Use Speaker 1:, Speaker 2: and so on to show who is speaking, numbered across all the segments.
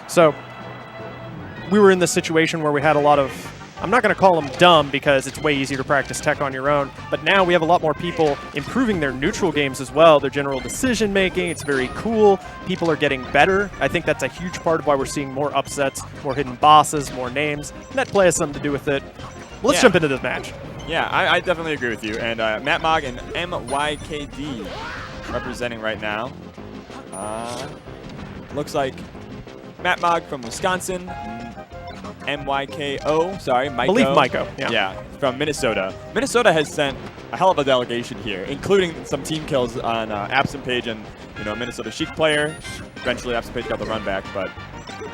Speaker 1: So we were in this situation where we had a lot of, I'm not going to call them dumb because it's way easier to practice tech on your own, but now we have a lot more people improving their neutral games as well, their general decision making. It's very cool. People are getting better. I think that's a huge part of why we're seeing more upsets, more hidden bosses, more names. Net play has something to do with it. Well, let's jump into this match.
Speaker 2: Yeah, I definitely agree with you. And mattmog and MYKD representing right now. Looks like mattmog from Wisconsin. MYKO, sorry, Myko.
Speaker 1: I believe Myko,
Speaker 2: yeah, from Minnesota. Minnesota has sent a hell of a delegation here, including some team kills on Absent Page and Minnesota Sheik player. Eventually, Absent Page got the run back, but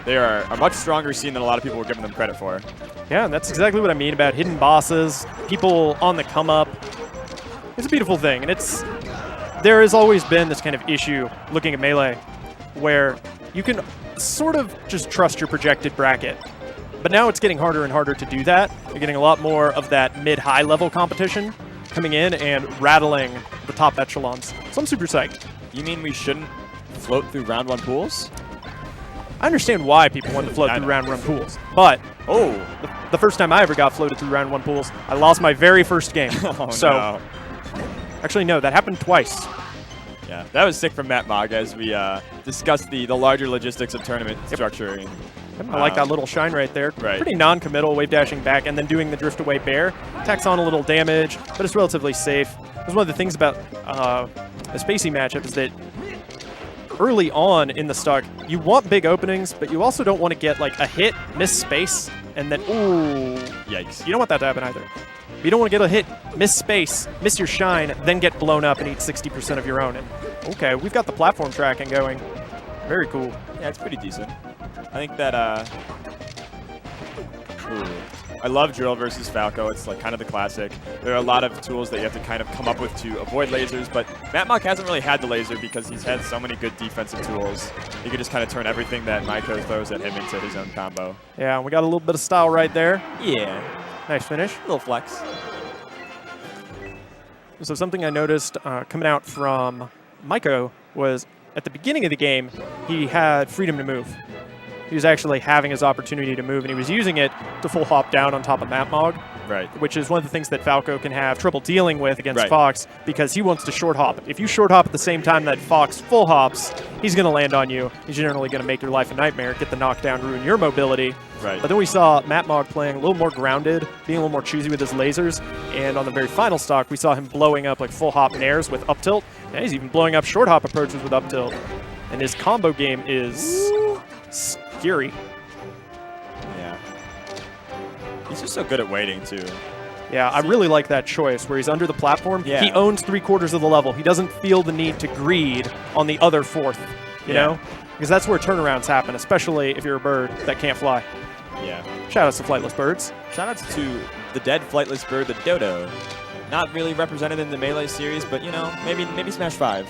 Speaker 2: they are a much stronger scene than a lot of people were giving them credit for.
Speaker 1: Yeah, and that's exactly what I mean about hidden bosses, people on the come up. It's a beautiful thing, and there has always been this kind of issue looking at Melee where you can sort of just trust your projected bracket. But now it's getting harder and harder to do that. You're getting a lot more of that mid-high level competition coming in and rattling the top echelons. So I'm super psyched.
Speaker 2: You mean we shouldn't float through round 1 pools?
Speaker 1: I understand why people want to float through round 1 pools, but the first time I ever got floated through round 1 pools, I lost my very first game.
Speaker 2: No.
Speaker 1: Actually, no, that happened twice.
Speaker 2: Yeah, that was sick from mattmog as we discussed the larger logistics of tournament structuring.
Speaker 1: I like that little shine right there.
Speaker 2: Right.
Speaker 1: Pretty non-committal, wave dashing back, and then doing the drift away bear. Tacks on a little damage, but it's relatively safe. That's one of the things about a spacey matchup is that early on in the stock, you want big openings, but you also don't want to get like a hit, miss space, and then, ooh, yikes. You don't want that to happen either. You don't want to get a hit, miss space, miss your shine, then get blown up and eat 60% of your own. And okay, we've got the platform tracking going. Very cool.
Speaker 2: Yeah, it's pretty decent. I think that, I love drill versus Falco. It's like kind of the classic. There are a lot of tools that you have to kind of come up with to avoid lasers, but mattmog hasn't really had the laser because he's had so many good defensive tools. He could just kind of turn everything that Myko throws at him into his own combo.
Speaker 1: Yeah, we got a little bit of style right there.
Speaker 2: Yeah.
Speaker 1: Nice finish.
Speaker 2: A little flex.
Speaker 1: So something I noticed coming out from Myko was at the beginning of the game, he had freedom to move. He was actually having his opportunity to move, and he was using it to full hop down on top of mattmog.
Speaker 2: Right.
Speaker 1: Which is one of the things that Falco can have trouble dealing with against Fox because he wants to short hop. If you short hop at the same time that Fox full hops, he's going to land on you. He's generally going to make your life a nightmare, get the knockdown, ruin your mobility.
Speaker 2: Right.
Speaker 1: But then we saw mattmog playing a little more grounded, being a little more choosy with his lasers, and on the very final stock, we saw him blowing up like full hop nairs with up tilt. And he's even blowing up short hop approaches with up tilt. And his combo game is scary.
Speaker 2: Yeah. He's just so good at waiting, too.
Speaker 1: Yeah, I really like that choice where he's under the platform.
Speaker 2: Yeah.
Speaker 1: He owns 3/4 of the level. He doesn't feel the need to greed on the other 4th, you know? Because that's where turnarounds happen, especially if you're a bird that can't fly.
Speaker 2: Yeah.
Speaker 1: Shoutouts to flightless birds.
Speaker 2: Shoutouts to the dead flightless bird, the dodo. Not really represented in the Melee series, but, maybe Smash 5.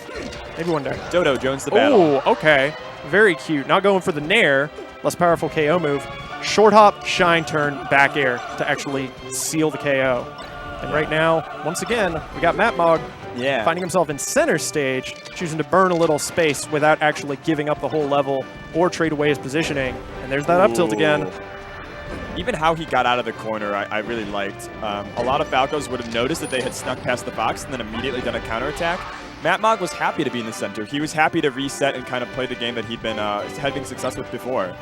Speaker 1: Maybe one day.
Speaker 2: Dodo joins the battle.
Speaker 1: Oh, okay. Very cute. Not going for the nair, less powerful KO move. Short hop, shine turn, back air to actually seal the KO. And right now, once again, we got mattmog finding himself in center stage, choosing to burn a little space without actually giving up the whole level or trade away his positioning. And there's that up tilt again.
Speaker 2: Even how he got out of the corner, I really liked. A lot of Falcos would have noticed that they had snuck past the box and then immediately done a counterattack. mattmog was happy to be in the center. He was happy to reset and kind of play the game that he'd been having success with before.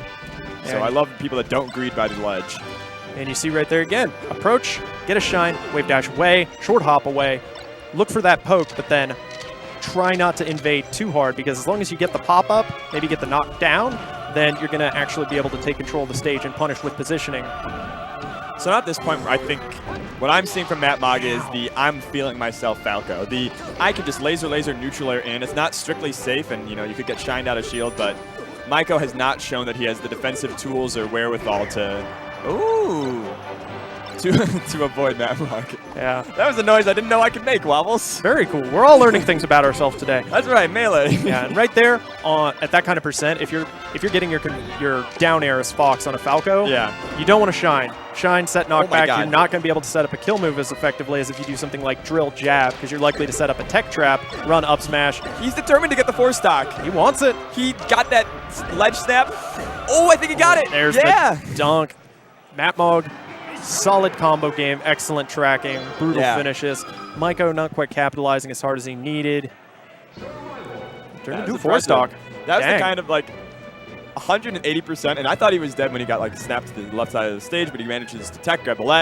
Speaker 2: So I love people that don't greed by the ledge.
Speaker 1: And you see right there again, approach, get a shine, wave dash away, short hop away. Look for that poke, but then try not to invade too hard, because as long as you get the pop-up, maybe get the knockdown, then you're going to actually be able to take control of the stage and punish with positioning.
Speaker 2: So now at this point, I think what I'm seeing from mattmog is the I'm feeling myself Falco. The I can just laser, neutral air in. It's not strictly safe, and you could get shined out of shield, but Myko has not shown that he has the defensive tools or wherewithal to avoid mattmog.
Speaker 1: Yeah.
Speaker 2: That was a noise I didn't know I could make, Wobbles.
Speaker 1: Very cool. We're all learning things about ourselves today.
Speaker 2: That's right, Melee.
Speaker 1: Yeah, and right there, at that kind of percent, if you're getting your down air as Fox on a Falco, you don't want to shine. Shine, set, knockback. You're not going to be able to set up a kill move as effectively as if you do something like drill, jab, because you're likely to set up a tech trap, run up smash.
Speaker 2: He's determined to get the 4 stock.
Speaker 1: He wants it.
Speaker 2: He got that ledge snap. Oh, I think he got it.
Speaker 1: There's
Speaker 2: yeah.
Speaker 1: the dunk. mattmog, solid combo game, excellent tracking, brutal finishes. Myko not quite capitalizing as hard as he needed. Turned into 4-stock.
Speaker 2: That was the kind of like 180%, and I thought he was dead when he got like snapped to the left side of the stage, but he manages to tech, grab the leg.